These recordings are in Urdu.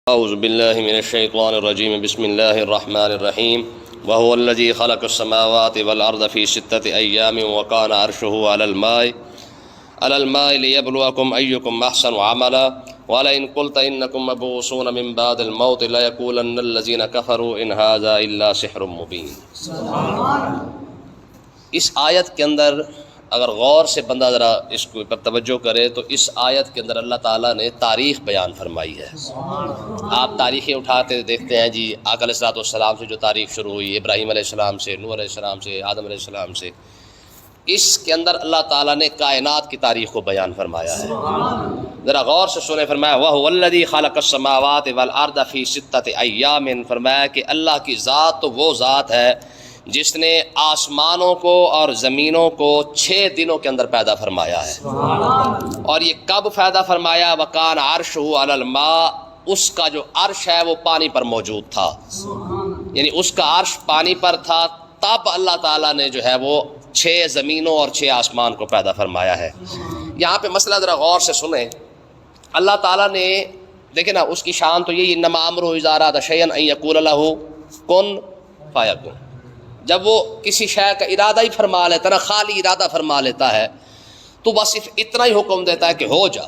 اعوذ باللہ من الشیطان الرجیم بسم اللہ الرحمن الرحیم وهو الذی خلق السماوات والارض فی ستۃ ایام وکان عرشہ علی الماء لیبلوکم ایکم احسن عملا ولئن قلت انکم مبعوثون من بعد الموت لیقولن الذین کفروا ان ھذا الا سحر مبین۔ اس آیت کے اندر اگر غور سے بندہ ذرا اس کو پر توجہ کرے تو اس آیت کے اندر اللہ تعالیٰ نے تاریخ بیان فرمائی ہے۔ آپ تاریخیں اٹھاتے دیکھتے ہیں جی، آقا علیہ الصلوۃ والسلام سے جو تاریخ شروع ہوئی، ابراہیم علیہ السلام سے، نوح علیہ السلام سے، آدم علیہ السلام سے، اس کے اندر اللہ تعالیٰ نے کائنات کی تاریخ کو بیان فرمایا ہے۔ ذرا غور سے سنیں، فرمایا وَهُوَ الَّذِي خَلَقَ السَّمَاوَاتِ وَالْأَرْضَ فِي سِتَّةِ أَيَّامٍ، فرمایا کہ اللہ کی ذات تو وہ ذات ہے جس نے آسمانوں کو اور زمینوں کو 6 دنوں کے اندر پیدا فرمایا ہے۔ اور یہ کب پیدا فرمایا؟ وَكَانَ عَرْشُهُ عَلَى الْمَاءِ، اس کا جو عرش ہے وہ پانی پر موجود تھا، یعنی اس کا عرش پانی پر تھا، تب اللہ تعالیٰ نے جو ہے وہ 6 زمینوں اور 6 آسمان کو پیدا فرمایا ہے۔ یہاں پہ مسئلہ ذرا غور سے سنیں، اللہ تعالیٰ نے دیکھیں نا، اس کی شان تو یہی انما امرہ اذا اراد شیئا ان یقول لہ کن فیکون۔ جب وہ کسی شے کا ارادہ ہی فرما لیتا ہے نا، خالی ارادہ فرما لیتا ہے تو بس صرف اتنا ہی حکم دیتا ہے کہ ہو جا،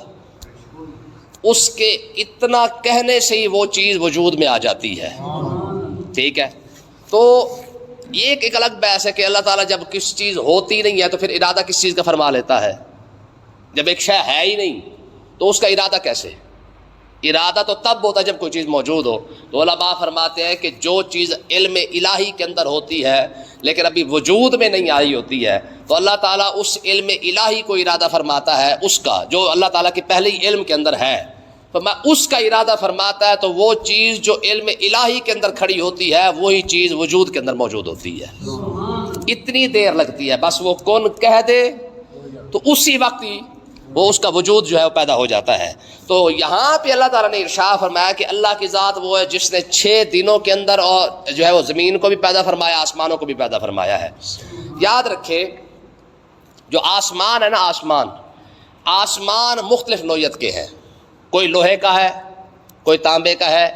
اس کے اتنا کہنے سے ہی وہ چیز وجود میں آ جاتی ہے۔ ٹھیک ہے، تو ایک الگ بحث ہے کہ اللہ تعالیٰ جب کس چیز ہوتی نہیں ہے تو پھر ارادہ کس چیز کا فرما لیتا ہے؟ جب ایک شے ہے ہی نہیں تو اس کا ارادہ کیسے؟ ارادہ تو تب ہوتا ہے جب کوئی چیز موجود ہو۔ تو علماء فرماتے ہیں کہ جو چیز علم الہی کے اندر ہوتی ہے لیکن ابھی وجود میں نہیں آئی ہوتی ہے تو اللہ تعالیٰ اس علم الہی کو ارادہ فرماتا ہے، اس کا جو اللہ تعالیٰ کے پہلے ہی علم کے اندر ہے، تو میں اس کا ارادہ فرماتا ہے تو وہ چیز جو علم الہی کے اندر کھڑی ہوتی ہے وہی چیز وجود کے اندر موجود ہوتی ہے۔ اتنی دیر لگتی ہے، بس وہ کون کہہ دے تو اسی وقت ہی وہ اس کا وجود جو ہے وہ پیدا ہو جاتا ہے۔ تو یہاں پہ اللہ تعالیٰ نے ارشاد فرمایا کہ اللہ کی ذات وہ ہے جس نے 6 دنوں کے اندر اور جو ہے وہ زمین کو بھی پیدا فرمایا، آسمانوں کو بھی پیدا فرمایا ہے۔ یاد رکھے جو آسمان ہے نا، آسمان مختلف نوعیت کے ہیں، کوئی لوہے کا ہے، کوئی تانبے کا ہے،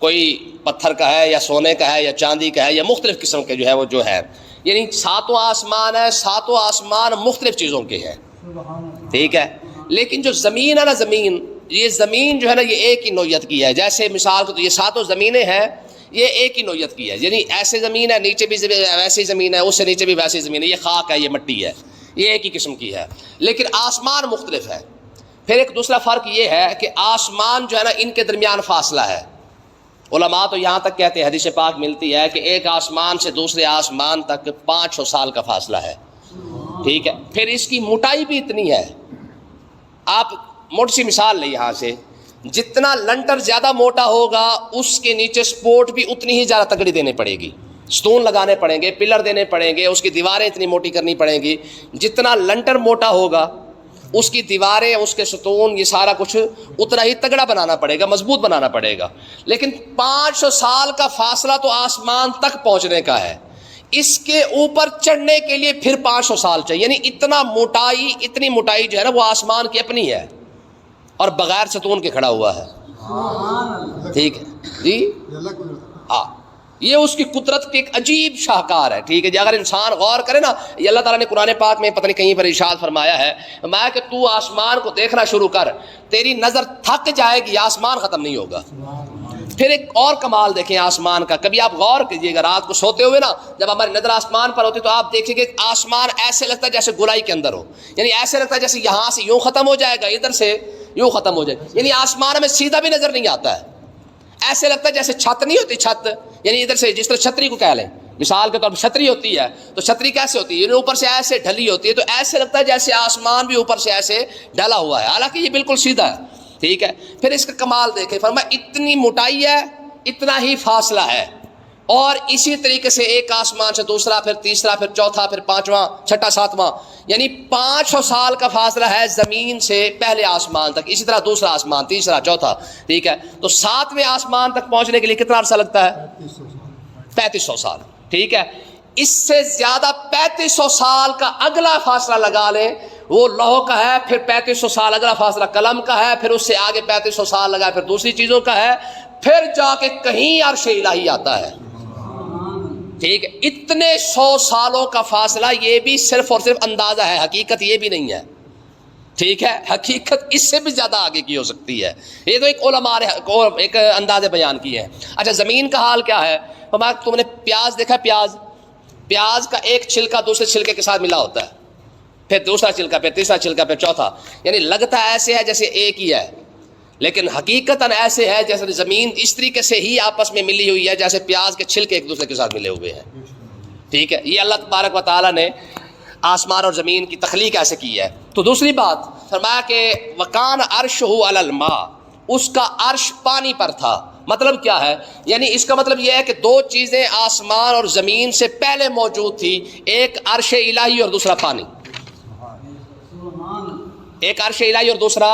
کوئی پتھر کا ہے یا سونے کا ہے یا چاندی کا ہے، یا مختلف قسم کے جو ہے وہ جو ہے، یعنی 7 آسمان ہے، 7 آسمان مختلف چیزوں کے ہیں۔ ٹھیک ہے، لیکن جو زمین ہے نا، یہ زمین جو ہے نا یہ ایک ہی نوعیت کی ہے۔ جیسے مثال کو تو یہ 7 زمینیں ہیں، یہ ایک ہی نوعیت کی ہے، یعنی ایسے زمین ہے، نیچے بھی ویسی زمین ہے، اس سے نیچے بھی ویسی زمین ہے، یہ خاک ہے، یہ مٹی ہے، یہ ایک ہی قسم کی ہے، لیکن آسمان مختلف ہے۔ پھر ایک دوسرا فرق یہ ہے کہ آسمان جو ہے نا ان کے درمیان فاصلہ ہے۔ علماء تو یہاں تک کہتے ہیں، حدیث پاک ملتی ہے کہ ایک آسمان سے دوسرے آسمان تک 500 سال کا فاصلہ ہے۔ ٹھیک ہے، پھر اس کی موٹائی بھی اتنی ہے۔ آپ موٹی سی مثال لیں، یہاں سے جتنا لنٹر زیادہ موٹا ہوگا اس کے نیچے سپورٹ بھی اتنی ہی زیادہ تگڑی دینی پڑے گی، ستون لگانے پڑیں گے، پلر دینے پڑیں گے، اس کی دیواریں اتنی موٹی کرنی پڑیں گی۔ جتنا لنٹر موٹا ہوگا اس کی دیواریں، اس کے ستون، یہ سارا کچھ اتنا ہی تگڑا بنانا پڑے گا، مضبوط بنانا پڑے گا۔ لیکن 500 سال کا فاصلہ تو آسمان تک پہنچنے کا ہے، اس کے اوپر چڑھنے کے لیے پھر 500 سال چاہیے، یعنی اتنی موٹائی جو ہے نا وہ آسمان کی اپنی ہے اور بغیر ستون کے کھڑا ہوا ہے۔ ٹھیک ہے جی، ہاں، یہ اس کی قدرت کی ایک عجیب شاہکار ہے۔ ٹھیک ہے جی، اگر انسان غور کرے نا، یہ اللہ تعالیٰ نے قرآن پاک میں پتہ نہیں کہیں پر ارشاد فرمایا ہے، فرمایا کہ تو آسمان کو دیکھنا شروع کر، تیری نظر تھک جائے گی، آسمان ختم نہیں ہوگا۔ پھر ایک اور کمال دیکھیں آسمان کا، کبھی آپ غور کیجئے گا، رات کو سوتے ہوئے نا جب ہماری نظر آسمان پر ہوتی تو آپ دیکھیں گے آسمان ایسے لگتا ہے جیسے گولائی کے اندر ہو، یعنی ایسے لگتا ہے جیسے یہاں سے یوں ختم ہو جائے گا، ادھر سے یوں ختم ہو جائے گا، یعنی آسمان میں سیدھا بھی نظر نہیں آتا ہے۔ ایسے لگتا ہے جیسے چھت نہیں ہوتی، چھت یعنی ادھر سے جس طرح چھتری کو کہہ لیں، مثال کے طور پر چھتری ہوتی ہے تو چھتری کیسے ہوتی ہے، یعنی اوپر سے ایسے ڈھلی ہوتی ہے، تو ایسے لگتا ہے جیسے آسمان بھی اوپر سے ایسے ڈھلا ہوا ہے، حالانکہ یہ بالکل سیدھا ہے۔ ٹھیک ہے، پھر اس کا کمال دیکھیں، فرمایا اتنی موٹائی ہے، اتنا ہی فاصلہ ہے، اور اسی طریقے سے ایک آسمان سے دوسرا، پھر تیسرا، پھر چوتھا، پھر 5واں، چھٹا، 7واں، یعنی 500 سال کا فاصلہ ہے زمین سے پہلے آسمان تک، اسی طرح دوسرا آسمان، تیسرا، چوتھا۔ ٹھیک ہے، تو 7ویں آسمان تک پہنچنے کے لیے کتنا عرصہ لگتا ہے؟ 3500 سال۔ ٹھیک ہے، اس سے زیادہ 3500 سال کا اگلا فاصلہ لگا لیں، وہ لوح کا ہے، پھر 3500 سال اگلا فاصلہ قلم کا ہے، پھر اس سے آگے 3500 سال لگا، پھر دوسری چیزوں کا ہے، پھر جا کے کہیں عرش الہی آتا ہے. ٹھیک ہے, اتنے 100 سالوں کا فاصلہ, یہ بھی صرف اور صرف اندازہ ہے, حقیقت یہ بھی نہیں ہے. ٹھیک ہے, حقیقت اس سے بھی زیادہ آگے کی ہو سکتی ہے. یہ تو ایک علماء نے ایک اندازے بیان کی ہے. اچھا زمین کا حال کیا ہے؟ تم نے پیاز دیکھا؟ پیاز کا ایک چھلکا دوسرے چھلکے کے ساتھ ملا ہوتا ہے, پھر دوسرا چھلکا, پھر تیسرا چھلکا, پھر چوتھا. یعنی لگتا ایسے ہے جیسے ایک ہی ہے, لیکن حقیقتاً ایسے ہے جیسے زمین اس طریقے سے ہی آپس میں ملی ہوئی ہے جیسے پیاز کے چھلکے ایک دوسرے کے ساتھ ملے ہوئے ہیں. ٹھیک ہے, یہ اللہ تبارک و تعالیٰ نے آسمان اور زمین کی تخلیق ایسے کی ہے. تو دوسری بات فرمایا کہ وکان عرشہ علی الماء, اس کا عرش پانی پر تھا. مطلب کیا ہے؟ یعنی اس کا مطلب یہ ہے کہ دو چیزیں آسمان اور زمین سے پہلے موجود تھی, ایک عرش الہی اور دوسرا پانی. ایک عرش الہی اور دوسرا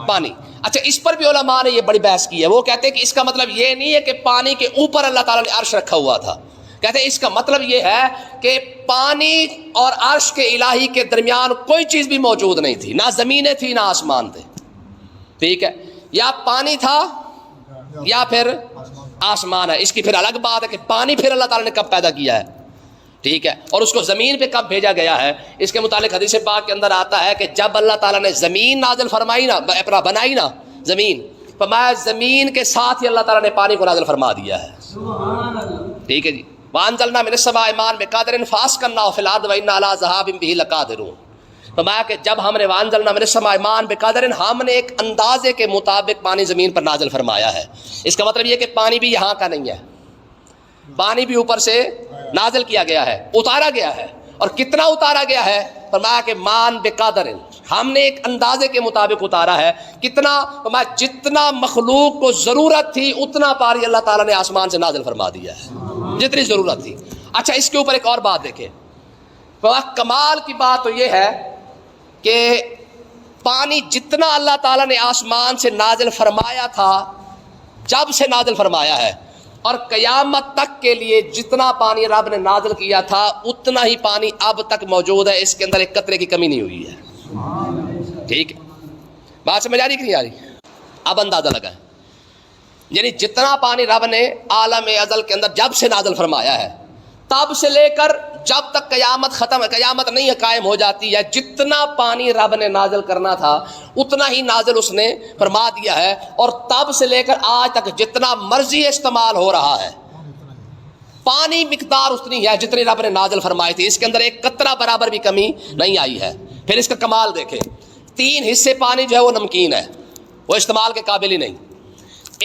پانی. اچھا اس پر بھی علماء نے یہ بڑی بحث کی ہے. وہ کہتے ہیں کہ اس کا مطلب یہ نہیں ہے کہ پانی کے اوپر اللہ تعالیٰ نے عرش رکھا ہوا تھا. کہتے ہیں اس کا مطلب یہ ہے کہ پانی اور عرش کے الہی کے درمیان کوئی چیز بھی موجود نہیں تھی, نہ زمینیں تھی نہ آسمان تھے. ٹھیک ہے, یا پانی تھا یا پھر آسمان ہے. اس کی پھر الگ بات ہے کہ پانی پھر اللہ تعالیٰ نے کب پیدا کیا ہے. ٹھیک ہے, اور اس کو زمین پہ کب بھیجا گیا ہے. اس کے متعلق حدیث پاک کے اندر آتا ہے کہ جب اللہ تعالیٰ نے زمین نازل فرمائی نا, اپنا بنائی نا زمین, فرمایا زمین کے ساتھ ہی اللہ تعالیٰ نے پانی کو نازل فرما دیا ہے. ٹھیک ہے جی, وَأَنزَلْنَا مِنَ السَّمَاءِ مَاءً بِقَدَرٍ فَأَسْكَنَّاهُ فِي الْأَرْضِ وَإِنَّا عَلَىٰ ذَهَابٍ بِهِ لَقَادِرُونَ. فرمایا کہ جب ہم نے وَأَنزَلْنَا مِنَ السَّمَاءِ مَاءً بِقَدَرٍ, ہم نے ایک اندازے کے مطابق پانی زمین پر نازل فرمایا ہے. اس کا مطلب یہ کہ پانی بھی یہاں کا نہیں ہے, پانی بھی اوپر سے نازل کیا گیا ہے, اتارا گیا ہے. اور کتنا اتارا گیا ہے؟ فرمایا کہ مان بقدر, ہم نے ایک اندازے کے مطابق اتارا ہے. کتنا؟ فرمایا جتنا مخلوق کو ضرورت تھی اتنا پانی اللہ تعالیٰ نے آسمان سے نازل فرما دیا ہے, جتنی ضرورت تھی. اچھا اس کے اوپر ایک اور بات دیکھیں. کمال کی بات تو یہ ہے کہ پانی جتنا اللہ تعالیٰ نے آسمان سے نازل فرمایا تھا, جب سے نازل فرمایا ہے, اور قیامت تک کے لیے جتنا پانی رب نے نازل کیا تھا اتنا ہی پانی اب تک موجود ہے. اس کے اندر ایک قطرے کی کمی نہیں ہوئی ہے. ٹھیک ہے, بات سمجھ آ رہی کہ نہیں آ رہی؟ اب اندازہ لگا ہے, یعنی جتنا پانی رب نے عالم ازل کے اندر جب سے نازل فرمایا ہے, تب سے لے کر جب تک قیامت ختم ہے, قیامت نہیں ہے قائم ہو جاتی ہے, جتنا پانی رب نے نازل کرنا تھا اتنا ہی نازل اس نے فرما دیا ہے. اور تب سے لے کر آج تک جتنا مرضی استعمال ہو رہا ہے, پانی مقدار اتنی ہے جتنی رب نے نازل فرمائی تھی. اس کے اندر ایک قطرہ برابر بھی کمی نہیں آئی ہے. پھر اس کا کمال دیکھیں, 3 حصے پانی جو ہے وہ نمکین ہے, وہ استعمال کے قابل ہی نہیں.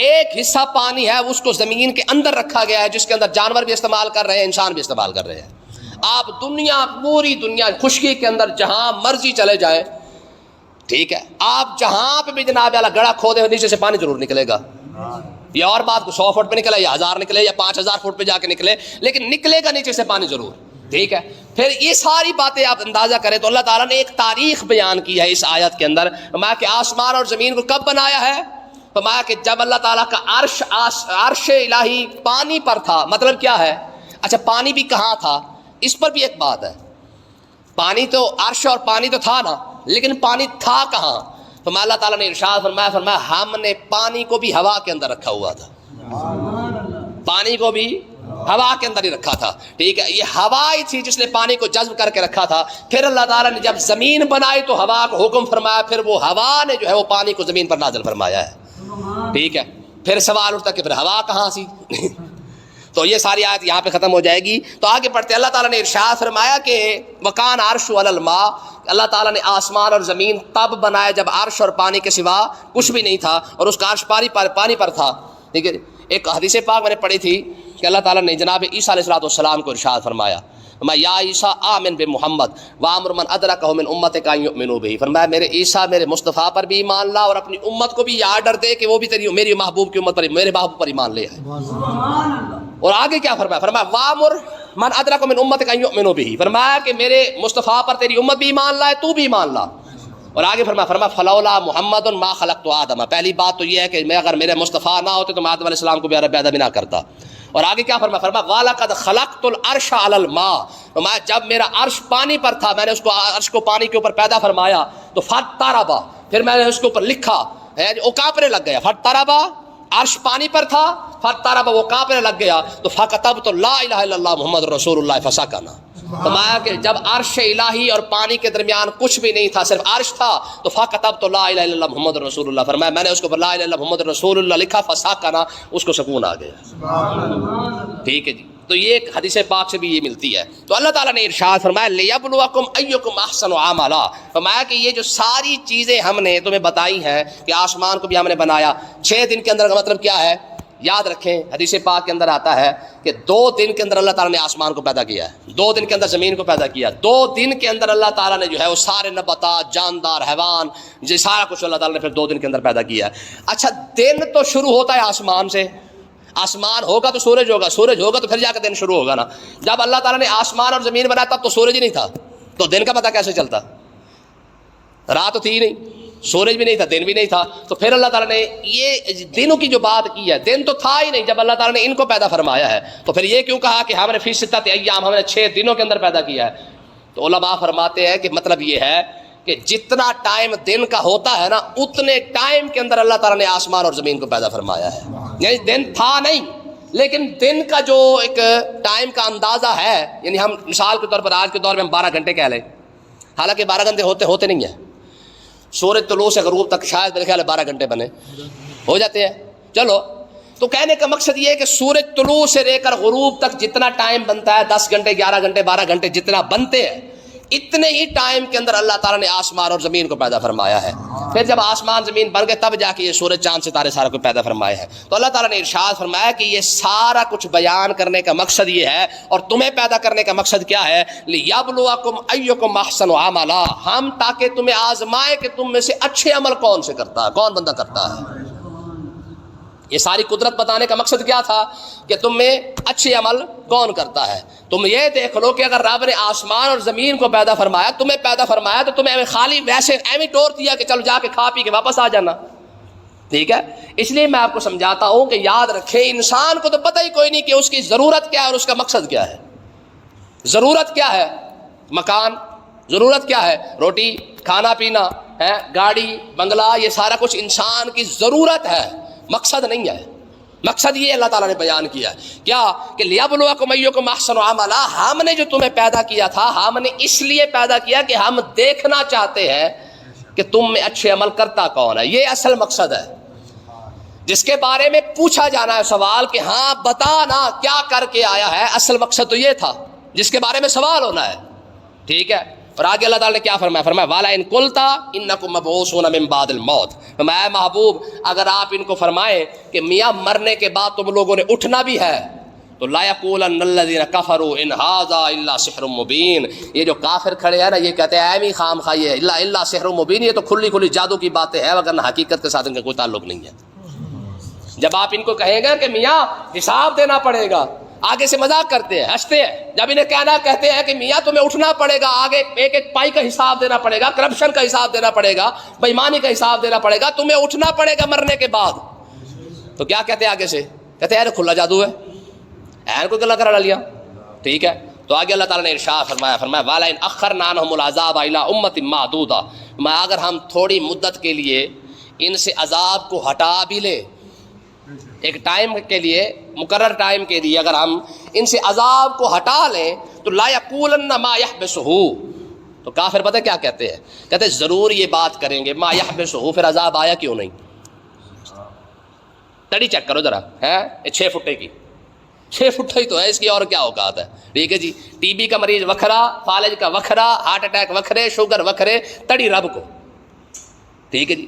ایک حصہ پانی ہے اس کو زمین کے اندر رکھا گیا ہے, جس کے اندر جانور بھی استعمال کر رہے ہیں, انسان بھی استعمال کر رہے ہیں. آپ دنیا, پوری دنیا خشکی کے اندر جہاں مرضی چلے جائیں, ٹھیک ہے, آپ جہاں پہ بھی جناب اعلیٰ گڑھا کھودے نیچے سے پانی ضرور نکلے گا. یہ اور بات کو 100 فٹ پہ نکلے یا 1000 نکلے یا 5000 فٹ پہ جا کے نکلے, لیکن نکلے گا نیچے سے پانی ضرور. ٹھیک ہے, پھر یہ ساری باتیں آپ اندازہ کریں تو اللہ تعالیٰ نے ایک تاریخ بیان کی ہے اس آیت کے اندر. فرمایا کہ آسمان اور زمین کو کب بنایا ہے؟ فرمایا کہ جب اللہ تعالیٰ کا عرش الہی پانی پر تھا. مطلب کیا ہے؟ اچھا پانی بھی کہاں تھا, اس پر بھی ایک بات ہے. پانی تو عرش اور پانی تو تھا نا, لیکن پانی تھا کہاں؟ فرمایا اللہ تعالیٰ نے ارشاد فرمایا ہم نے پانی کو بھی ہوا کے اندر رکھا ہوا تھا. پانی کو بھی ہوا کے اندر ہی رکھا تھا. ٹھیک ہے, یہ ہوا ہی تھی جس نے پانی کو جذب کر کے رکھا تھا. پھر اللہ تعالیٰ نے جب زمین بنائی تو ہوا کو حکم فرمایا, پھر وہ ہوا نے جو ہے وہ پانی کو زمین پر نازل فرمایا ہے. ٹھیک ہے, پھر سوال اٹھتا کہ پھر ہوا کہاں سی؟ تو یہ ساری آیت یہاں پہ ختم ہو جائے گی. تو آگے پڑھتے اللہ تعالیٰ نے ارشاد فرمایا کہ وکان عرش علی الماء, اللہ تعالیٰ نے آسمان اور زمین تب بنایا جب عرش اور پانی کے سوا کچھ بھی نہیں تھا, اور اس کا عرش پانی پر تھا. ٹھیک ہے, ایک حدیث پاک میں نے پڑھی تھی کہ اللہ تعالیٰ نے جناب عیسیٰ علیہ السلام کو ارشاد فرمایا, یا عیسیٰ آمن بمحمد وامر من ادرکہ من امتک ان یؤمنوا بہ. فرمایا میرے عیسیٰ میرے مصطفیٰ پر بھی ایمان لا, اور اپنی امت کو بھی یہ آرڈر دے کہ وہ بھی تیری میری محبوب کی امت پر, میرے محبوب پر ایمان لے آئے. اور آگے کیا فرمایا؟ فرمایا وامر من ادرکہ من امتک ان یؤمنوا بہ. فرمایا کہ میرے مصطفیٰ پر تیری امت بھی ایمان لائے, تو بھی ایمان لا. اور آگے فرمایا فلولا محمد ما خلقت آدم. پہلی بات تو یہ ہے کہ میں اگر میرے مصطفیٰ نہ ہوتے تو میں آدم علیہ السلام کو بھی پیدا بھی نہ کرتا. اور آگے کیا فرمایا؟ وَلَقَدْ خَلَقْتُ الْعَرْشَ عَلَى الْمَاءِ. فرمایا جب میرا عرش پانی پر تھا, میں نے اس کو عرش کو پانی کے اوپر پیدا فرمایا تو فَاضْطَرَبَ, پھر میں نے اس کے اوپر لکھا, وہ کانپنے لگ گیا. فَاضْطَرَبَ عرش پانی پر تھا، فاضطرب، وہ کانپنے لگ گیا، تو فکتبت لا الہ الا اللہ محمد رسول اللہ فسکنا. فرمایا کہ جب عرش الہی اور پانی کے درمیان کچھ بھی نہیں تھا، صرف عرش تھا، تو فکتبت لا الہ الا اللہ محمد رسول اللہ، فرمایا میں نے اس کو لا الہ الا اللہ محمد رسول اللہ لکھا، فسکنا، اس کو سکون آ گیا. ٹھیک ہے جی. تو یہ ایک حدیث پاک سے بھی یہ ملتی ہے. تو اللہ تعالیٰ نے ارشاد فرمایا لیبلوکم ایکم احسن عملا، فرمایا کہ یہ جو ساری چیزیں ہم نے تمہیں بتائی ہیں کہ آسمان کو بھی ہم نے بنایا 6 دن کے اندر، کا مطلب کیا ہے؟ یاد رکھیں حدیث پاک کے اندر آتا ہے کہ 2 دن کے اندر اللہ تعالیٰ نے آسمان کو پیدا کیا ہے، 2 دن کے اندر زمین کو پیدا کیا، 2 دن کے اندر اللہ تعالیٰ نے جو ہے وہ سارے نباتات، جاندار، حیوان، یہ سارا کچھ اللہ تعالیٰ نے پھر 2 دن کے اندر پیدا کیا ہے. اچھا دن تو شروع ہوتا ہے آسمان سے، آسمان ہوگا تو سورج ہوگا، سورج ہوگا تو پھر جا کے دن شروع ہوگا نا. جب اللہ تعالیٰ نے آسمان اور زمین بنایا تب تو سورج ہی نہیں تھا، تو دن کا پتہ کیسے چلتا؟ رات تو تھی ہی نہیں، سورج بھی نہیں تھا، دن بھی نہیں تھا. تو پھر اللہ تعالیٰ نے یہ دنوں کی جو بات کی ہے، دن تو تھا ہی نہیں جب اللہ تعالیٰ نے ان کو پیدا فرمایا ہے، تو پھر یہ کیوں کہا کہ ہم نے فی ستۃ ایام، ہم نے 6 دنوں کے اندر پیدا کیا ہے؟ تو علماء فرماتے ہیں کہ مطلب یہ ہے کہ جتنا ٹائم دن کا ہوتا ہے نا، اتنے ٹائم کے اندر اللہ تعالیٰ نے آسمان اور زمین کو پیدا فرمایا ہے. یعنی دن تھا نہیں، لیکن دن کا جو ایک ٹائم کا اندازہ ہے، یعنی ہم مثال کے طور پر آج کے دور میں ہم 12 گھنٹے کہہ لیں، حالانکہ 12 گھنٹے ہوتے نہیں ہیں. سورج طلوع سے غروب تک شاید میرے خیال ہے 12 گھنٹے بنے ہو جاتے ہیں. چلو، تو کہنے کا مقصد یہ ہے کہ سورج طلوع سے لے کر غروب تک جتنا ٹائم بنتا ہے، 10 گھنٹے، 11 گھنٹے، 12 گھنٹے جتنا بنتے ہیں، اتنے ہی ٹائم کے اندر اللہ تعالیٰ نے آسمان اور زمین کو پیدا فرمایا ہے. پھر جب آسمان زمین بن گئے تب جا کے یہ سورج چاند ستارے سارا کو پیدا فرمائے ہیں. تو اللہ تعالیٰ نے ارشاد فرمایا کہ یہ سارا کچھ بیان کرنے کا مقصد یہ ہے، اور تمہیں پیدا کرنے کا مقصد کیا ہے؟ لیبلوکم ایکم احسن عملا، ہم تاکہ تمہیں آزمائے کہ تم میں سے اچھے عمل کون سے کرتا ہے، کون بندہ کرتا ہے. یہ ساری قدرت بتانے کا مقصد کیا تھا؟ کہ تم میں اچھے عمل کون کرتا ہے. تم یہ دیکھ لو کہ اگر رب نے آسمان اور زمین کو پیدا فرمایا، تمہیں پیدا فرمایا، تو تمہیں خالی ویسے ایویں ٹور دیا کہ چلو جا کے کھا پی کے واپس آ جانا. ٹھیک ہے، اس لیے میں آپ کو سمجھاتا ہوں کہ یاد رکھیں، انسان کو تو پتہ ہی کوئی نہیں کہ اس کی ضرورت کیا ہے اور اس کا مقصد کیا ہے. ضرورت کیا ہے؟ مکان. ضرورت کیا ہے؟ روٹی، کھانا پینا ہے، گاڑی، بنگلہ، یہ سارا کچھ انسان کی ضرورت ہے، مقصد نہیں ہے. مقصد یہ اللہ تعالیٰ نے بیان کیا ہے کیا؟ کہ لیبلوکم ایکم احسن عملا، ہم نے جو تمہیں پیدا کیا تھا، ہم نے اس لیے پیدا کیا کہ ہم دیکھنا چاہتے ہیں کہ تم میں اچھے عمل کرتا کون ہے. یہ اصل مقصد ہے جس کے بارے میں پوچھا جانا ہے سوال کہ ہاں بتا نا کیا کر کے آیا ہے. اصل مقصد تو یہ تھا جس کے بارے میں سوال ہونا ہے. ٹھیک ہے، اور آگے اللہ تعالیٰ نے کیا فرمایا؟ فرمایا والا ان قلتا انکم مبعوثون من بعد الموت، فرمایا محبوب اگر آپ ان کو فرمائیں کہ میاں مرنے کے بعد تم لوگوں نے اٹھنا بھی ہے، تو لا یقولن الذین کفروا ان ھذا الا سحر مبین، یہ جو کافر کھڑے ہیں نا، یہ کہتے ہیں ایویں خام خواہ ہے الا سحر مبین، یہ تو کھلی کھلی جادو کی باتیں ہیں، وگرنہ حقیقت کے ساتھ ان کا کوئی تعلق نہیں ہے. جب آپ ان کو کہیں گے کہ میاں حساب دینا پڑے گا، آگے سے مذاق کرتے ہیں، ہنستے ہیں. جب انہیں کہنا کہتے ہیں کہ میاں تمہیں اٹھنا پڑے گا، آگے ایک ایک پائی کا حساب دینا پڑے گا، کرپشن کا حساب دینا پڑے گا، بےایمانی کا حساب دینا پڑے گا، تمہیں اٹھنا پڑے گا مرنے کے بعد، تو کیا کہتے ہیں آگے سے؟ کہتے ہیں کھلا جادو ہے، این کو گلا کرا لیا. ٹھیک ہے، تو آگے اللہ تعالیٰ نے ارشاد فرمایا والا ان اخرنا عنہم العذاب الی امۃ معدودہ، میں اگر ہم تھوڑی مدت کے لیے ان سے عذاب کو ہٹا بھی لے، ایک ٹائم کے لیے، مقرر ٹائم کے لیے اگر ہم ان سے عذاب کو ہٹا لیں، تو لا یقولن ما یحبسہ، تو کافر پتہ کیا کہتے ہیں؟ کہتے ہیں ضرور یہ بات کریں گے ما یحبسہ، پھر عذاب آیا کیوں نہیں؟ تڑی چیک کرو ذرا، ہے 6 فٹے کی، 6 فٹ ہی تو ہے، اس کی اور کیا اوقات ہے. ٹھیک ہے جی، ٹی بی کا مریض وکھرا، فالج کا وکھرا، ہارٹ اٹیک وکھرے، شوگر وکھرے، تڑی رب کو. ٹھیک ہے جی،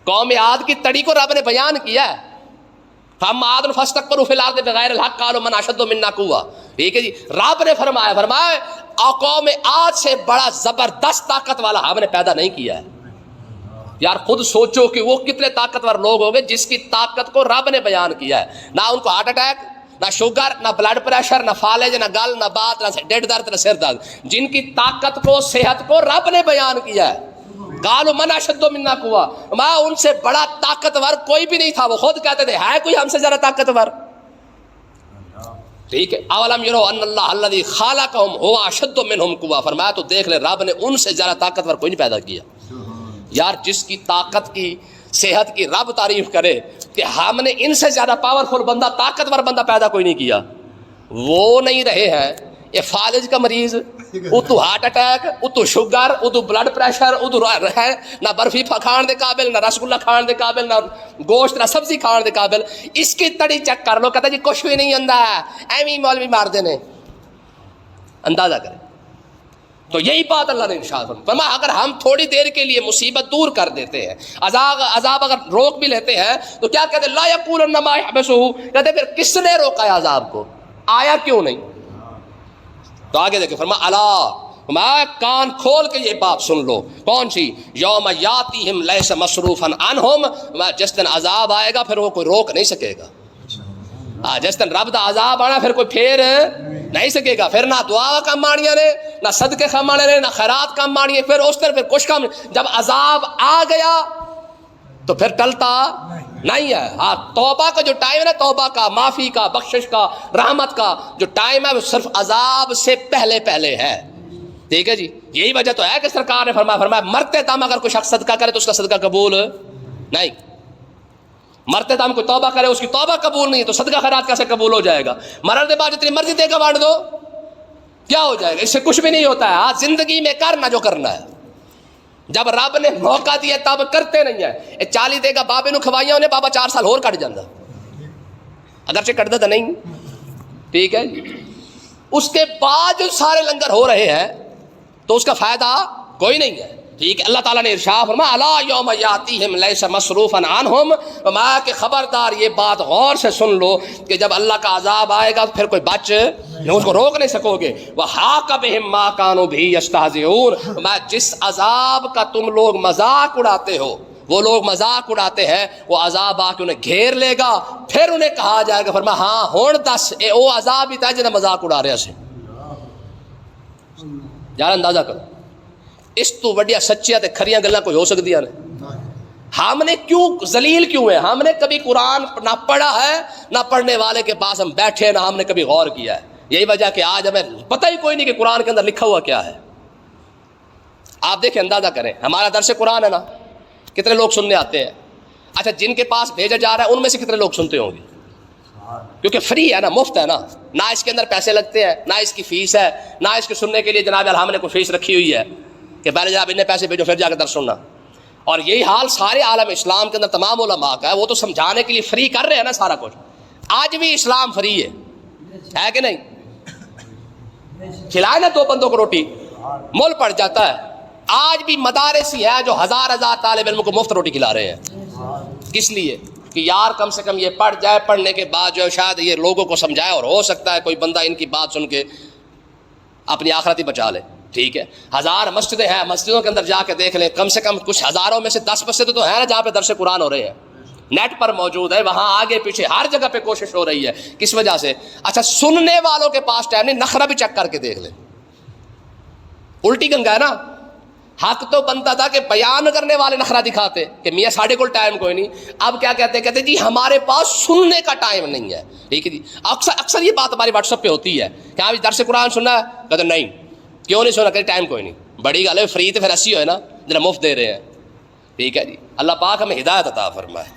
قوم عاد کی تڑی کو رب نے بیان کیا ہے، ہم عاد فاستکبروا فی الارض بغیر الحق قالوا من اشد منا قوة. ٹھیک ہے جی، رب نے فرمایا قوم عاد سے بڑا زبردست طاقت والا ہم نے پیدا نہیں کیا ہے. یار خود سوچو کہ وہ کتنے طاقتور لوگ ہوں گے جس کی طاقت کو رب نے بیان کیا ہے. نہ ان کو ہارٹ اٹیک، نہ شوگر، نہ بلڈ پریشر، نہ فالج، نہ گل، نہ بات، نہ ڈیڈ درد، نہ سر درد، جن کی طاقت کو، صحت کو رب نے بیان کیا ہے. قالوا من اشد منا قوة، میں ان سے بڑا طاقتور کوئی بھی نہیں تھا. وہ خود کہتے تھے ہے کوئی ہم سے زیادہ طاقتور؟ ٹھیک ہے، اولم یروا ان اللہ الذی خلقهم هو اشد منهم قوة، فرمایا تو دیکھ لے رب نے ان سے زیادہ طاقتور کوئی نہیں پیدا کیا. یار جس کی طاقت کی، صحت کی رب تعریف کرے، کہ ہم نے ان سے زیادہ پاورفل بندہ، طاقتور بندہ پیدا کوئی نہیں کیا، وہ نہیں رہے ہیں. یہ فالج کا مریض، اتو ہارٹ اٹیک، اتو شوگر، اتو بلڈ پریشر، اتو ہے نہ برفی کھان دے قابل، نہ رسگلہ کھان دے قابل، نہ گوشت نہ سبزی کھان دے قابل. اس کی تڑی چیک کر لو، کہتا جی کچھ بھی نہیں اندہ ہے، ایویں مولوی مار دینے. اندازہ کریں. تو یہی بات اللہ نے ارشاد فرمایا، اگر ہم تھوڑی دیر کے لیے مصیبت دور کر دیتے ہیں، عذاب اگر روک بھی لیتے ہیں، تو کیا کہتے لا یقولن ما یحبسہ، کہتے پھر کس نے روکا ہے عذاب کو، آیا کیوں نہیں؟ تو آگے دیکھیں فرمایا الا، میں کان کھول کے یہ بات سن لو. کون سی؟ یوم یاتیہم لیس مصروفا عنہم، جس دن عذاب آئے گا پھر وہ کوئی روک نہیں سکے گا. جس دن رب دا عذاب آنا پھر کوئی پھیر نہیں سکے گا. پھر نہ دعا کم آنیاں نے، نہ صدقے کم آنے نے، نہ خیرات کم آنی ہے. پھر اس دن پھر کچھ کم. جب عذاب آ گیا تو پھر ٹلتا نہیں ہے. ہاں توبہ کا جو ٹائم ہے نا، توبہ کا، معافی کا، بخشش کا، رحمت کا جو ٹائم ہے وہ صرف عذاب سے پہلے پہلے ہے. ٹھیک ہے جی. یہی وجہ تو ہے کہ سرکار نے فرمایا مرتے دم اگر کوئی شخص صدقہ کرے تو اس کا صدقہ قبول نہیں. مرتے دم کوئی توبہ کرے، اس کی توبہ قبول نہیں تو صدقہ خیرات کیسے قبول ہو جائے گا؟ مرنے کے بعد جتنی مرضی دے کے بانٹ دو کیا ہو جائے گا؟ اس سے کچھ بھی نہیں ہوتا ہے. ہاں زندگی میں کرنا جو کرنا ہے، جب رب نے موقع دیا تب کرتے نہیں ہے. 40 دے گا بابے نو کھوائیاں انہیں، بابا 4 سال اور کٹ جاندہ، اگرچہ کٹ دے نہیں. ٹھیک ہے. اس کے بعد جو سارے لنگر ہو رہے ہیں تو اس کا فائدہ کوئی نہیں ہے. ٹھیک ہے. اللہ تعالیٰ نے ارشاد فرمایا الا یوم یاتیہم لیس مصروفا عنہم، فرمایا کہ خبردار یہ بات غور سے سن لو کہ جب اللہ کا عذاب آئے گا پھر کوئی بچ اس کو روک نہیں سکو گے. وحاق بہم ما کانوا بہ یستہزئون، فرمایا جس عذاب کا تم لوگ مذاق اڑاتے ہو، وہ لوگ مذاق اڑاتے ہیں، وہ عذاب آ کے انہیں گھیر لے گا. پھر انہیں کہا جائے گا، فرمایا ہاں ہون دس اے او عذاب ہی تھا جنہیں مذاق اڑا رہے سے. یار اندازہ کرو اس تو وڈیا سچیاں تے کھریاں گلاں کوئی ہو سکدیاں نے؟ ہم نے کیوں ذلیل کیوں ہے؟ ہم نے کبھی قرآن نہ پڑھا ہے، نہ پڑھنے والے کے پاس ہم بیٹھے، نہ ہم نے کبھی غور کیا ہے. یہی وجہ کہ آج ہمیں پتہ ہی کوئی نہیں کہ قرآن کے اندر لکھا ہوا کیا ہے. آپ دیکھیں، اندازہ کریں، ہمارا درس قرآن ہے نا، کتنے لوگ سننے آتے ہیں. اچھا جن کے پاس بھیجا جا رہا ہے ان میں سے کتنے لوگ سنتے ہوں گے؟ کیونکہ فری ہے نا، مفت ہے نا، نہ اس کے اندر پیسے لگتے ہیں، نہ اس کی فیس ہے، نہ اس کے سننے کے لیے جناب ہم نے کوئی فیس رکھی ہوئی ہے کہ پہلے جناب انہیں پیسے بھیجو پھر جا کے درس سننا. اور یہی حال سارے عالم اسلام کے اندر تمام علماء کا ہے. وہ تو سمجھانے کے لیے فری کر رہے ہیں نا سارا کچھ. آج بھی اسلام فری ہے کہ نہیں؟ کھلائے نا 2 بندوں کو روٹی مول پڑ جاتا ہے. آج بھی مدارس ہی ہیں جو ہزار طالب علم کو مفت روٹی کھلا رہے ہیں. کس لیے؟ کہ یار کم سے کم یہ پڑھ جائے، پڑھنے کے بعد جو ہے شاید یہ لوگوں کو سمجھائے اور ہو سکتا ہے کوئی بندہ ان کی بات سن کے اپنی آخرت ہی بچا لے. ٹھیک ہے. 1000 مسجدیں ہیں، مسجدوں کے اندر جا کے دیکھ لیں، کم سے کم کچھ ہزاروں میں سے 10 مسجدیں تو ہیں نا جہاں پہ درس قرآن ہو رہے ہیں، نیٹ پر موجود ہے، وہاں آگے پیچھے ہر جگہ پہ کوشش ہو رہی ہے. کس وجہ سے؟ اچھا سننے والوں کے پاس ٹائم نہیں، نخرہ بھی چیک کر کے دیکھ لیں. الٹی گنگا ہے نا. حق تو بنتا تھا کہ بیان کرنے والے نخرہ دکھاتے کہ میاں ساڑھے کو ٹائم کوئی نہیں. اب کیا کہتے ہیں؟ کہتے جی ہمارے پاس سننے کا ٹائم نہیں ہے. ٹھیک ہے جی. اکثر یہ بات ہماری واٹس ایپ پہ ہوتی ہے کہ آپ درس قرآن سننا ہے، کہتے نہیں. کیوں نہیں سنا؟ کہ ٹائم کوئی نہیں. بڑی گل ہے، فری تو پھر ایسی ہوئے نا جنہیں مفت دے رہے ہیں. ٹھیک ہے جی. اللہ پاک ہمیں ہدایت عطا فرمائے.